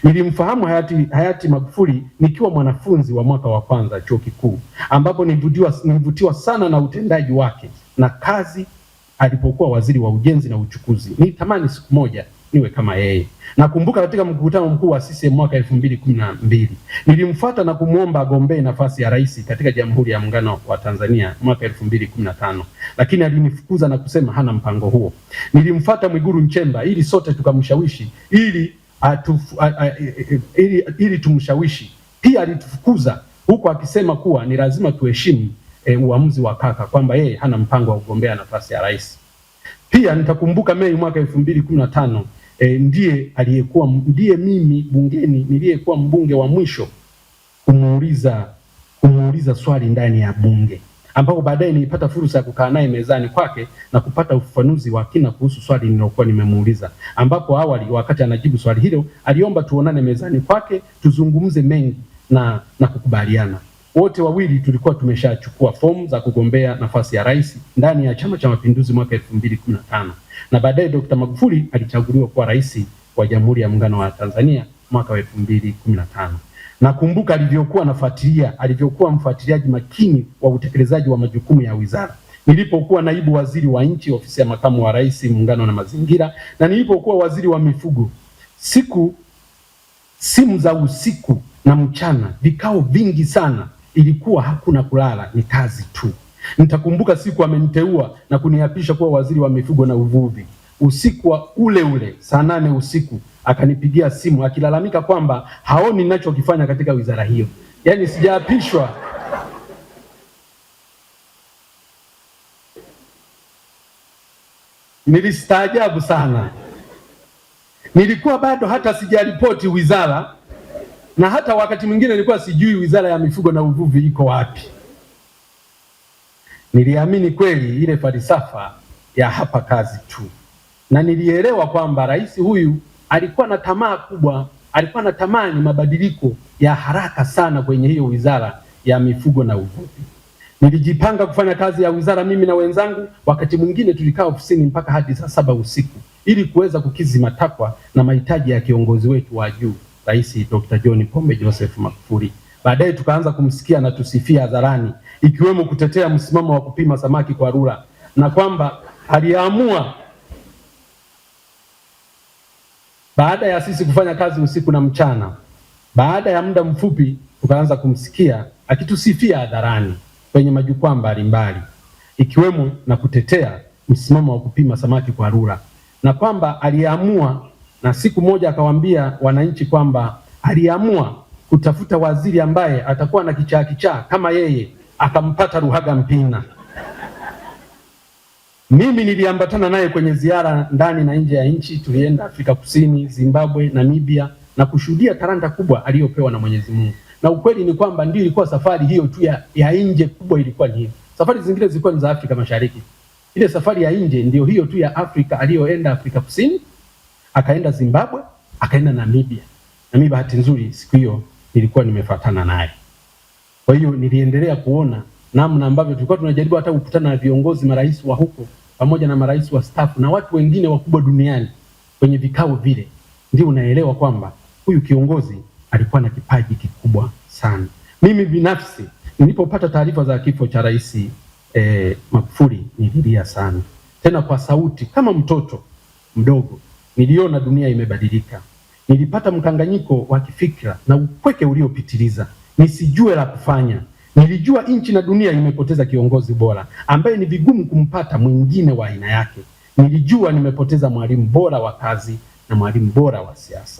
Nilimfahamu hayati Magufuli nikiwa mwanafunzi wa mwaka wa kwanza chuo kikuu, ambapo nilivutiwa sana na utendaji wake na kazi alipokuwa waziri wa ujenzi na uchukuzi. Nitamani siku moja niwe kama yeye. Nakumbuka katika mkutano mkuu wa CCM mwaka 2012 nilimfuata na kumwomba agombee nafasi ya rais katika Jamhuri ya Muungano wa Tanzania mwaka 2015, lakini alinifukuza na kusema hana mpango huo. Nilimfuata Mwigulu Nchemba ili sote tukamshawishi ili tumshawishi. Pia alitufukuza huko akisema kuwa ni lazima tuheshimu uamuzi wa kaka, kwamba yeye hana mpango wa kugombea nafasi ya rais. Pia nitakumbuka Mei mwaka 2015 ndiye mimi bungeni niliyekuwa mbunge wa mwisho kumuuliza swali ndani ya bunge, ambapo baadaye nilipata fursa ya kukaa naye mezani kwake na kupata ufafanuzi wa kina kuhusu swali nililokuwa nimemuuliza, ambapo awali wakati anajibu swali hilo aliomba tuonane mezani kwake tuzungumze mengi na kukubaliana. Wote wawili tulikuwa tumeshachukua fomu za kugombea nafasi ya rais ndani ya Chama cha Mapinduzi mwaka 2015, na baadaye Dr. Magufuli alichaguliwa kuwa rais wa Jamhuri ya Muungano wa Tanzania mwaka wa 2015. Nakumbuka alivyokuwa mfuatiliaji makini wa utekelezaji wa majukumu ya wizara. Nilipokuwa naibu waziri wa nchi ofisi ya makamu wa rais muungano na mazingira, na nilipokuwa waziri wa mifugo, simu za usiku na mchana, vikao vingi sana, ilikuwa hakuna kulala, ni kazi tu. Nitakumbuka siku ameniteua na kuniapisha kuwa waziri wa mifugo na uvuvi. Usiku wa ule saa 8 usiku akanipigia simu akilalamika kwamba haoni ninachokifanya katika wizara hiyo. Yaani sijaapishwa. Nilistaajabu sana. Nilikuwa bado hata sijaripoti wizara, na hata wakati mwingine nilikuwa sijui wizara ya mifugo na uvuvi iko wapi. Niliamini kweli ile falsafa ya hapa kazi tu, na nilielewa kwamba rais huyu alikuwa na tamaa kubwa, alikuwa na tamani mabadiliko ya haraka sana kwenye hiyo wizara ya mifugo na uvuvi. Nilijipanga kufanya kazi ya wizara mimi na wenzangu, wakati mwingine tulikaa ofisini mpaka hadi saa 7 usiku ili kuweza kukizi matakwa na mahitaji ya kiongozi wetu wa juu, Rais Dr. John Pombe Joseph Magufuli. Baadaye tukaanza kumsikia na tusifia hadharani, ikiwemo kutetea msimamo wa kupima samaki kwa rura, na kwamba aliamua baada ya sisi kufanya kazi usiku na mchana. Baada ya muda mfupi tukaanza kumsikia akitusifia hadharani kwenye majukwaa mbalimbali, ikiwemo na kutetea msimamo wa kupima samaki kwa rura, na kwamba aliamua, na siku moja akawaambia wananchi kwamba aliamua kutafuta waziri ambaye atakuwa na kichaa kama yeye, akampata Ruhaga Mpina. Mimi niliambatana naye kwenye ziara ndani na nje ya nchi. Tulienda Afrika Kusini, Zimbabwe, Namibia na kushuhudia talanta kubwa aliyopewa na Mwenyezi Mungu. Na ukweli ni kwamba ndio ilikuwa safari hiyo tu ya nje kubwa, ilikuwa ni hiyo. Safari zingine zilikuwa ni za Afrika Mashariki. Ile safari ya nje ndio hiyo tu ya Afrika, aliyoenda Afrika Kusini, akaenda Zimbabwe, akaenda Namibia. Na mimi bahati nzuri siku hiyo nilikuwa nimefuatana naye. Kwa hiyo niliendelea kuona namna ambavyo tulikuwa tunajaribu hata kukutana na viongozi marais wa huko pamoja na marais wa staff na watu wengine wakubwa duniani kwenye vikao vile. Ndio unaelewa kwamba huyu kiongozi alikuwa na kipaji kikubwa sana. Mimi binafsi nilipopata taarifa za kifo cha Rais Magufuli nililia sana, tena kwa sauti kama mtoto mdogo. Niliona dunia imebadilika. Nilipata mkanganyiko wa kifikra na upweke uliopitiliza, nisijue la kufanya. Nilijua nchi na dunia imepoteza kiongozi bora ambaye ni vigumu kumpata mwingine wa aina yake. Nilijua nimepoteza mwalimu bora wa kazi na mwalimu bora wa siasa.